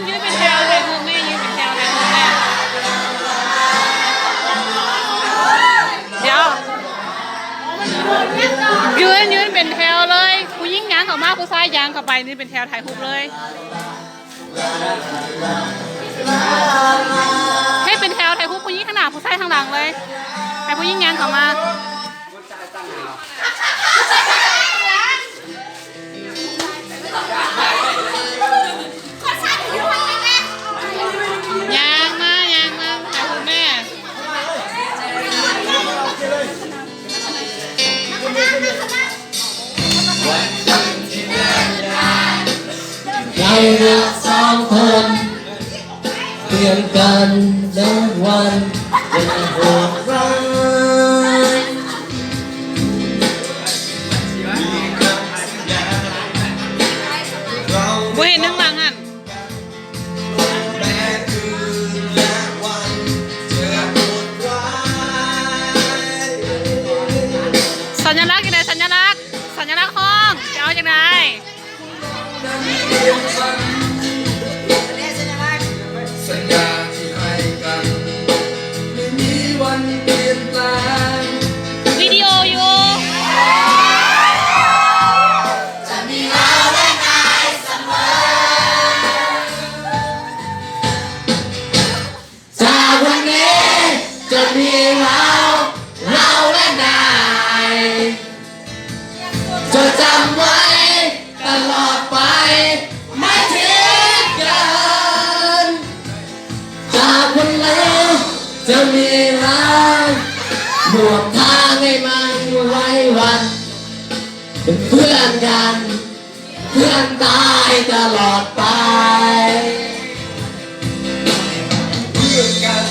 ยืนเป็นแถวถ่ายรูปแม่ยืนเป็นแถวถ่ายรูปแม่เดี๋ยวยืนเป็นแถวเลยผู้หญิงยางเข้ามาผู้ชายยางเข้าไปนี่เป็นแถวถ่ายรูปเลยให้เป็นแถวถ่ายรูปผู้หญิงข้างหน้าผู้ชายข้างหลังเลยให้ผู้หญิงยางเข้ามายางมาถ่ายรูปแม่เรารักสองคนเพียงกันและวันจะโหดร้ายบ่เห็นข้างหลังอ่ะสัญลักษณ์ยังไงสัญลักษณ์ห้องจะเอาอย่างไรสัญญาที่ให้กันไม่มีวันเปลี่ยนแปลง วิดีโออยู่จะมีเราและนายเสมอจากวันนี้จะมีเราและนายจะจำไว้ตลอดไปไม่ทิ้งกันจากวันนี้จะมีเราหมวกทางให้มันไว้วันเป็นเพื่อนกันเพื่อนตายตลอดไปเพื่อนกัน